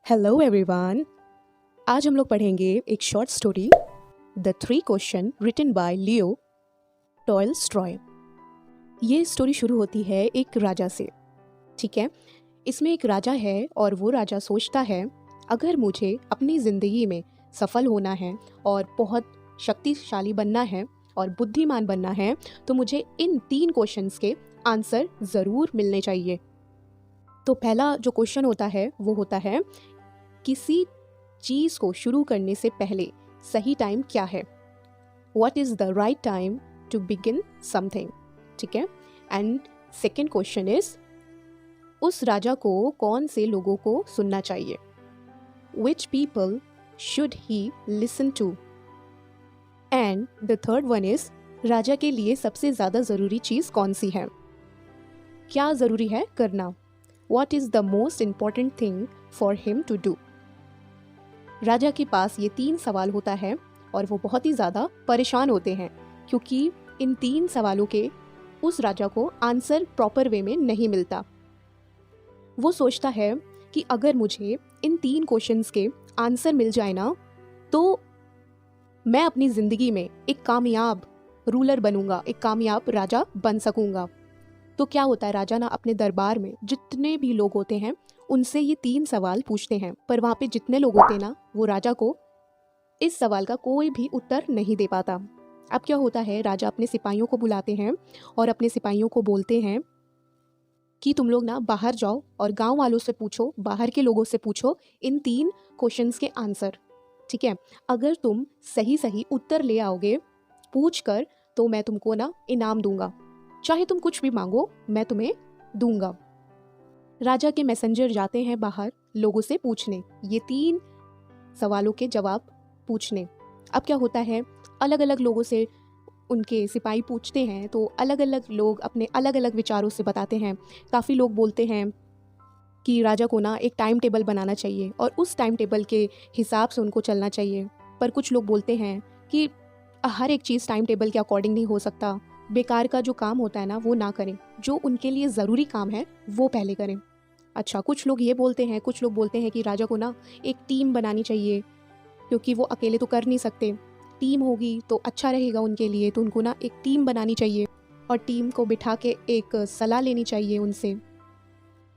Hello everyone. आज हम लोग पढ़ेंगे एक short story the three question written by Leo Tolstoy. ये स्टोरी शुरू होती है एक राजा से। ठीक है, इसमें एक राजा है और वो राजा सोचता है अगर मुझे अपनी ज़िंदगी में सफल होना है और बहुत शक्तिशाली बनना है और बुद्धिमान बनना है तो मुझे इन 3 क्वेश्चंस के आंसर ज़रूर मिलने चाहिए। तो पहला जो क्वेश्चन होता है वो होता है किसी चीज़ को शुरू करने से पहले सही टाइम क्या है। What is the right time to begin something? ठीक है। एंड सेकेंड क्वेश्चन इज उस राजा को कौन से लोगों को सुनना चाहिए। Which people should he listen to? And the third one is राजा के लिए सबसे ज़्यादा ज़रूरी चीज़ कौन सी है, क्या ज़रूरी है करना। What is the most important thing for him to do? राजा के पास ये 3 सवाल होता है और वो बहुत ही ज़्यादा परेशान होते हैं क्योंकि इन 3 सवालों के उस राजा को आंसर प्रॉपर वे में नहीं मिलता। वो सोचता है कि अगर मुझे इन 3 क्वेश्चंस के आंसर मिल जाए ना तो मैं अपनी ज़िंदगी में एक कामयाब रूलर बनूंगा, एक कामयाब राजा बन सकूंगा। तो क्या होता है, राजा ना अपने दरबार में जितने भी लोग होते हैं उनसे ये 3 सवाल पूछते हैं, पर वहाँ पे जितने लोग होते हैं ना वो राजा को इस सवाल का कोई भी उत्तर नहीं दे पाता। अब क्या होता है, राजा अपने सिपाहियों को बुलाते हैं और अपने सिपाहियों को बोलते हैं कि तुम लोग ना बाहर जाओ और गांव वालों से पूछो, बाहर के लोगों से पूछो इन 3 क्वेश्चंस के आंसर। ठीक है, अगर तुम सही सही उत्तर ले आओगे पूछ कर तो मैं तुमको ना इनाम दूंगा, चाहे तुम कुछ भी मांगो मैं तुम्हें दूंगा। राजा के मैसेंजर जाते हैं बाहर लोगों से पूछने, ये 3 सवालों के जवाब पूछने। अब क्या होता है, अलग अलग लोगों से उनके सिपाही पूछते हैं तो अलग अलग लोग अपने अलग अलग विचारों से बताते हैं। काफ़ी लोग बोलते हैं कि राजा को ना एक टाइम टेबल बनाना चाहिए और उस टाइम टेबल के हिसाब से उनको चलना चाहिए, पर कुछ लोग बोलते हैं कि हर एक चीज़ टाइम टेबल के अकॉर्डिंग नहीं हो सकता, बेकार का जो काम होता है ना वो ना करें, जो उनके लिए ज़रूरी काम है वो पहले करें। अच्छा, कुछ लोग ये बोलते हैं, कुछ लोग बोलते हैं कि राजा को ना एक टीम बनानी चाहिए क्योंकि वो अकेले तो कर नहीं सकते, टीम होगी तो अच्छा रहेगा उनके लिए, तो उनको ना एक टीम बनानी चाहिए और टीम को बिठा के एक सलाह लेनी चाहिए उनसे।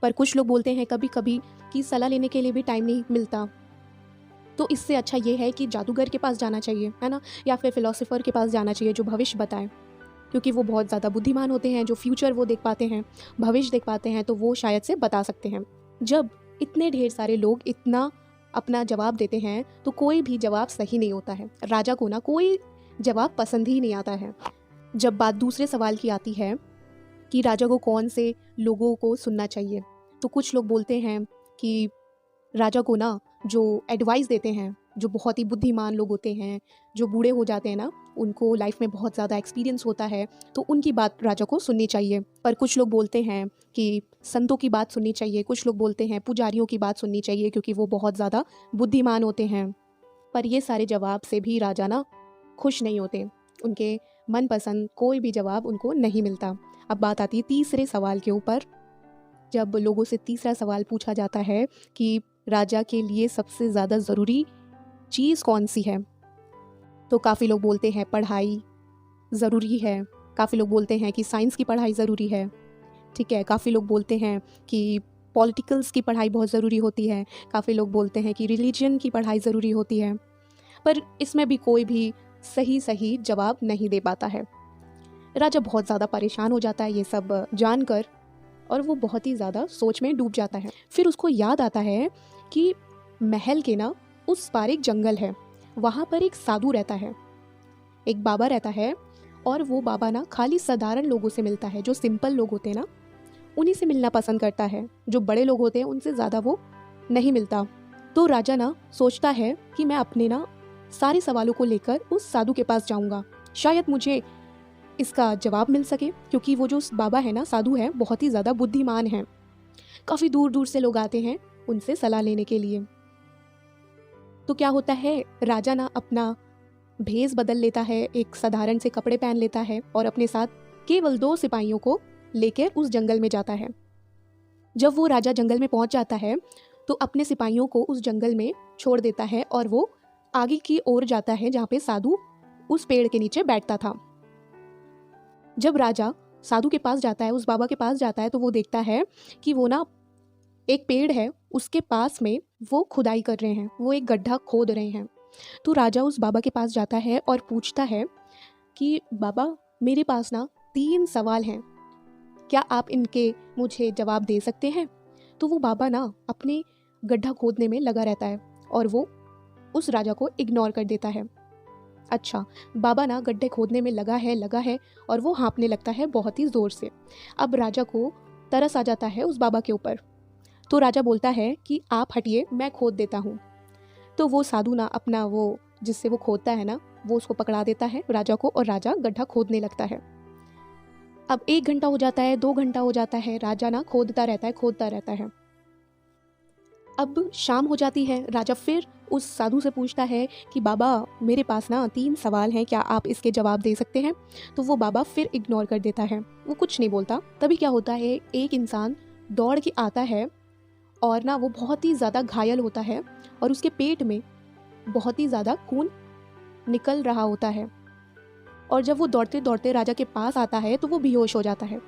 पर कुछ लोग बोलते हैं कभी कभी कि सलाह लेने के लिए भी टाइम नहीं मिलता, तो इससे अच्छा ये है कि जादूगर के पास जाना चाहिए, है ना, या फिर फिलोसोफर के पास जाना चाहिए जो भविष्य बताए, क्योंकि वो बहुत ज़्यादा बुद्धिमान होते हैं, जो फ्यूचर वो देख पाते हैं, भविष्य देख पाते हैं, तो वो शायद से बता सकते हैं। जब इतने ढेर सारे लोग इतना अपना जवाब देते हैं तो कोई भी जवाब सही नहीं होता है, राजा को ना कोई जवाब पसंद ही नहीं आता है। जब बात दूसरे सवाल की आती है कि राजा को कौन से लोगों को सुनना चाहिए, तो कुछ लोग बोलते हैं कि राजा को ना जो एडवाइस देते हैं, जो बहुत ही बुद्धिमान लोग होते हैं, जो बूढ़े हो जाते हैं ना, उनको लाइफ में बहुत ज़्यादा एक्सपीरियंस होता है तो उनकी बात राजा को सुननी चाहिए। पर कुछ लोग बोलते हैं कि संतों की बात सुननी चाहिए, कुछ लोग बोलते हैं पुजारियों की बात सुननी चाहिए क्योंकि वो बहुत ज़्यादा बुद्धिमान होते हैं। पर ये सारे जवाब से भी राजा ना खुश नहीं होते, उनके मनपसंद कोई भी जवाब उनको नहीं मिलता। अब बात आती है तीसरे सवाल के ऊपर। जब लोगों से तीसरा सवाल पूछा जाता है कि राजा के लिए सबसे ज़्यादा ज़रूरी चीज़ कौन सी है, तो काफ़ी लोग बोलते हैं पढ़ाई ज़रूरी है, काफ़ी लोग बोलते हैं कि साइंस की पढ़ाई ज़रूरी है। ठीक है, काफ़ी लोग बोलते हैं कि पॉलिटिकल्स की पढ़ाई बहुत ज़रूरी होती है, काफ़ी लोग बोलते हैं कि रिलीजन की पढ़ाई ज़रूरी होती है, पर इसमें भी कोई भी सही जवाब नहीं दे पाता है। राजा बहुत ज़्यादा परेशान हो जाता है ये सब जानकर और वो बहुत ही ज़्यादा सोच में डूब जाता है। फिर उसको याद आता है कि महल के ना उस पार एक जंगल है, वहाँ पर एक साधु रहता है, एक बाबा रहता है, और वो बाबा ना खाली साधारण लोगों से मिलता है, जो सिंपल लोग होते हैं ना उन्हीं से मिलना पसंद करता है, जो बड़े लोग होते हैं उनसे ज़्यादा वो नहीं मिलता। तो राजा ना सोचता है कि मैं अपने ना सारे सवालों को लेकर उस साधु के पास जाऊँगा, शायद मुझे इसका जवाब मिल सके, क्योंकि वो जो बाबा है ना, साधु है, बहुत ही ज़्यादा बुद्धिमान है। काफ़ी दूर दूर से लोग आते हैं उनसे सलाह लेने के लिए। तो क्या होता है, राजा ना अपना भेष बदल लेता है, एक साधारण से कपड़े पहन लेता है और अपने साथ केवल 2 सिपाहियों को लेकर उस जंगल में जाता है। जब वो राजा जंगल में पहुंच जाता है तो अपने सिपाहियों को उस जंगल में छोड़ देता है और वो आगे की ओर जाता है जहाँ पे साधु उस पेड़ के नीचे बैठता था। जब राजा साधु के पास जाता है, उस बाबा के पास जाता है, तो वो देखता है कि वो ना एक पेड़ है, उसके पास में वो खुदाई कर रहे हैं, वो एक गड्ढा खोद रहे हैं। तो राजा उस बाबा के पास जाता है और पूछता है कि बाबा, मेरे पास ना 3 सवाल हैं, क्या आप इनके मुझे जवाब दे सकते हैं? तो वो बाबा ना अपने गड्ढा खोदने में लगा रहता है और वो उस राजा को इग्नोर कर देता है। अच्छा, बाबा ना गड्ढे खोदने में लगा है और वो हाँफने लगता है बहुत ही ज़ोर से। अब राजा को तरस आ जाता है उस बाबा के ऊपर। तो राजा बोलता है कि आप हटिए, मैं खोद देता हूँ। तो वो साधु ना अपना वो जिससे वो खोदता है ना, वो उसको पकड़ा देता है राजा को और राजा गड्ढा खोदने लगता है। अब 1 घंटा हो जाता है, 2 घंटा हो जाता है, राजा ना खोदता रहता है। अब शाम हो जाती है। राजा फिर उस साधु से पूछता है कि बाबा, मेरे पास ना 3 सवाल हैं, क्या आप इसके जवाब दे सकते हैं? तो वो बाबा फिर इग्नोर कर देता है, वो कुछ नहीं बोलता। तभी क्या होता है, एक इंसान दौड़ के आता है और ना वो बहुत ही ज़्यादा घायल होता है और उसके पेट में बहुत ही ज़्यादा खून निकल रहा होता है। और जब वो दौड़ते दौड़ते राजा के पास आता है तो वो बेहोश हो जाता है।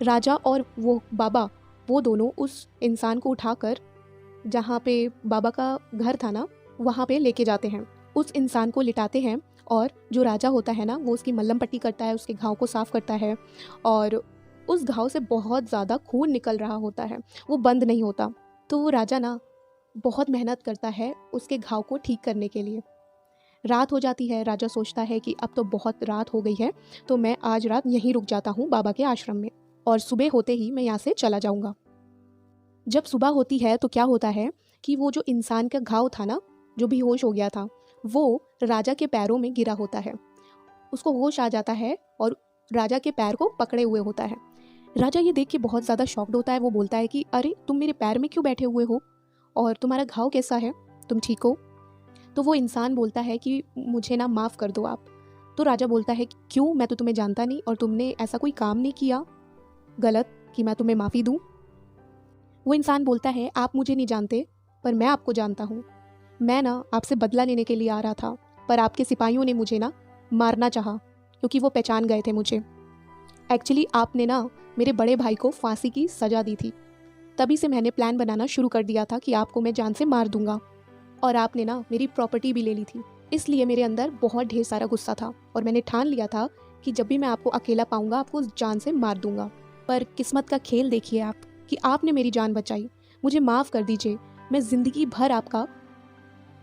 राजा और वो बाबा, वो दोनों उस इंसान को उठाकर जहाँ पे बाबा का घर था ना, वहाँ पे लेके जाते हैं। उस इंसान को लिटाते हैं और जो राजा होता है ना, वो उसकी मल्लम पट्टी करता है, उसके घाव को साफ़ करता है और उस घाव से बहुत ज़्यादा खून निकल रहा होता है, वो बंद नहीं होता। तो वो राजा ना बहुत मेहनत करता है उसके घाव को ठीक करने के लिए। रात हो जाती है। राजा सोचता है कि अब तो बहुत रात हो गई है, तो मैं आज रात यहीं रुक जाता हूँ बाबा के आश्रम में और सुबह होते ही मैं यहाँ से चला जाऊँगा। जब सुबह होती है तो क्या होता है कि वो जो इंसान का घाव था ना, जो बेहोश हो गया था, वो राजा के पैरों में गिरा होता है। उसको होश आ जाता है और राजा के पैर को पकड़े हुए होता है। राजा ये देख के बहुत ज़्यादा शॉक्ड होता है। वो बोलता है कि अरे, तुम मेरे पैर में क्यों बैठे हुए हो और तुम्हारा घाव कैसा है, तुम ठीक हो? तो वो इंसान बोलता है कि मुझे ना माफ़ कर दो आप। तो राजा बोलता है कि क्यों, मैं तो तुम्हें जानता नहीं और तुमने ऐसा कोई काम नहीं किया गलत कि मैं तुम्हें माफ़ी दूँ। वो इंसान बोलता है, आप मुझे नहीं जानते पर मैं आपको जानता हूँ। मैं ना आपसे बदला लेने के लिए आ रहा था, पर आपके सिपाहियों ने मुझे ना मारना चाहा क्योंकि वो पहचान गए थे मुझे। एक्चुअली आपने ना मेरे बड़े भाई को फांसी की सज़ा दी थी, तभी से मैंने प्लान बनाना शुरू कर दिया था कि आपको मैं जान से मार दूंगा। और आपने ना मेरी प्रॉपर्टी भी ले ली थी, इसलिए मेरे अंदर बहुत ढेर सारा गुस्सा था और मैंने ठान लिया था कि जब भी मैं आपको अकेला पाऊंगा आपको जान से मार दूंगा। पर किस्मत का खेल देखिए आप कि आपने मेरी जान बचाई। मुझे माफ़ कर दीजिए, मैं ज़िंदगी भर आपका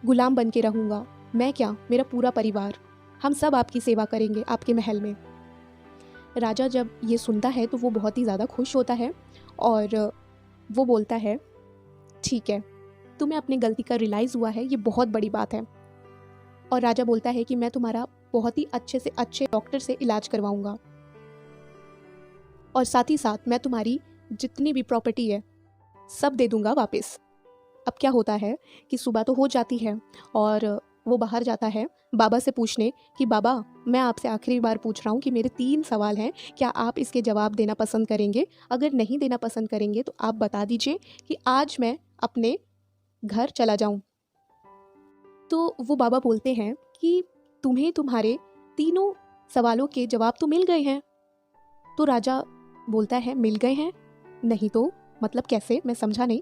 गुलाम बन के रहूँगा। मैं क्या, मेरा पूरा परिवार, हम सब आपकी सेवा करेंगे आपके महल में। राजा जब ये सुनता है तो वो बहुत ही ज़्यादा खुश होता है और वो बोलता है, ठीक है, तुम्हें अपनी गलती का रियलाइज़ हुआ है, ये बहुत बड़ी बात है। और राजा बोलता है कि मैं तुम्हारा बहुत ही अच्छे से अच्छे डॉक्टर से इलाज करवाऊंगा और साथ ही साथ मैं तुम्हारी जितनी भी प्रॉपर्टी है सब दे दूंगा वापस। अब क्या होता है कि सुबह तो हो जाती है और वो बाहर जाता है बाबा से पूछने कि बाबा, मैं आपसे आखिरी बार पूछ रहा हूँ कि मेरे 3 सवाल हैं, क्या आप इसके जवाब देना पसंद करेंगे? अगर नहीं देना पसंद करेंगे तो आप बता दीजिए कि आज मैं अपने घर चला जाऊं। तो वो बाबा बोलते हैं कि तुम्हें तुम्हारे तीनों सवालों के जवाब तो मिल गए हैं। तो राजा बोलता है, मिल गए हैं? नहीं तो मतलब कैसे, मैं समझा नहीं।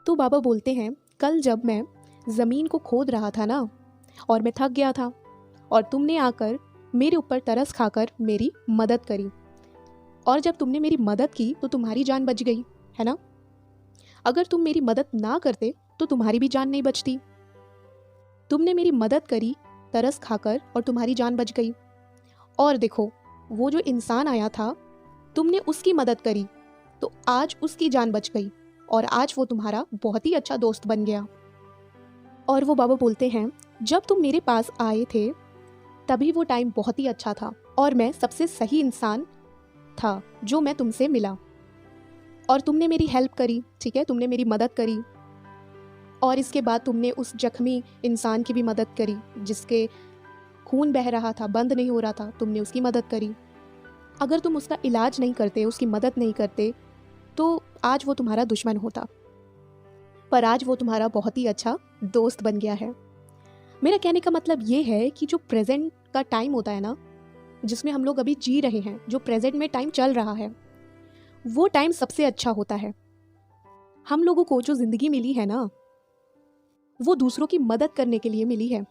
तो बाबा बोलते हैं, कल जब मैं ज़मीन को खोद रहा था ना और मैं थक गया था और तुमने आकर मेरे ऊपर तरस खाकर मेरी मदद करी और जब तुमने मेरी मदद की तो तुम्हारी जान बच गई, है ना? अगर तुम मेरी मदद ना करते तो तुम्हारी भी जान नहीं बचती। तुमने मेरी मदद करी तरस खाकर और तुम्हारी जान बच गई। और देखो, वो जो इंसान आया था, तुमने उसकी मदद करी तो आज उसकी जान बच गई और आज वो तुम्हारा बहुत ही अच्छा दोस्त बन गया। और वो बाबा बोलते हैं, जब तुम मेरे पास आए थे तभी वो टाइम बहुत ही अच्छा था और मैं सबसे सही इंसान था जो मैं तुमसे मिला और तुमने मेरी हेल्प करी, ठीक है, तुमने मेरी मदद करी और इसके बाद तुमने उस जख्मी इंसान की भी मदद करी जिसके खून बह रहा था, बंद नहीं हो रहा था, तुमने उसकी मदद करी। अगर तुम उसका इलाज नहीं करते, उसकी मदद नहीं करते तो आज वो तुम्हारा दुश्मन होता। पर आज वो तुम्हारा बहुत ही अच्छा दोस्त बन गया है। मेरा कहने का मतलब ये है कि जो प्रेजेंट का टाइम होता है ना, जिसमें हम लोग अभी जी रहे हैं, जो प्रेजेंट में टाइम चल रहा है, वो टाइम सबसे अच्छा होता है। हम लोगों को जो ज़िंदगी मिली है ना, वो दूसरों की मदद करने के लिए मिली है,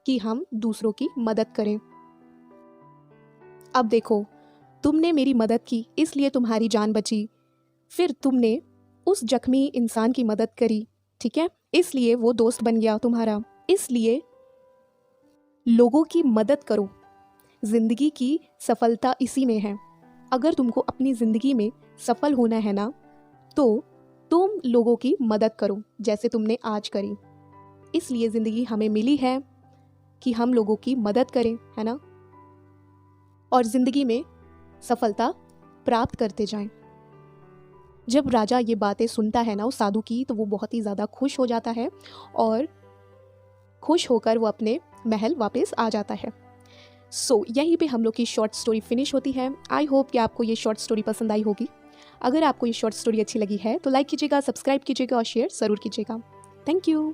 कि हम दूसरों की मदद करें। अब देखो, तुमने मेरी मदद की इसलिए तुम्हारी जान बची, फिर तुमने उस जख्मी इंसान की मदद करी, ठीक है, इसलिए वो दोस्त बन गया तुम्हारा। इसलिए लोगों की मदद करो। जिंदगी की सफलता इसी में है। अगर तुमको अपनी जिंदगी में सफल होना है ना, तो तुम लोगों की मदद करो जैसे तुमने आज करी। इसलिए जिंदगी हमें मिली है कि हम लोगों की मदद करें, है ना, और जिंदगी में सफलता प्राप्त करते जाएं। जब राजा ये बातें सुनता है ना उस साधु की, तो वो बहुत ही ज़्यादा खुश हो जाता है और खुश होकर वो अपने महल वापस आ जाता है। सो यहीं पे हम लोग की शॉर्ट स्टोरी फिनिश होती है। आई होप कि आपको ये शॉर्ट स्टोरी पसंद आई होगी। अगर आपको ये शॉर्ट स्टोरी अच्छी लगी है तो लाइक कीजिएगा, सब्सक्राइब कीजिएगा और शेयर ज़रूर कीजिएगा। Thank you.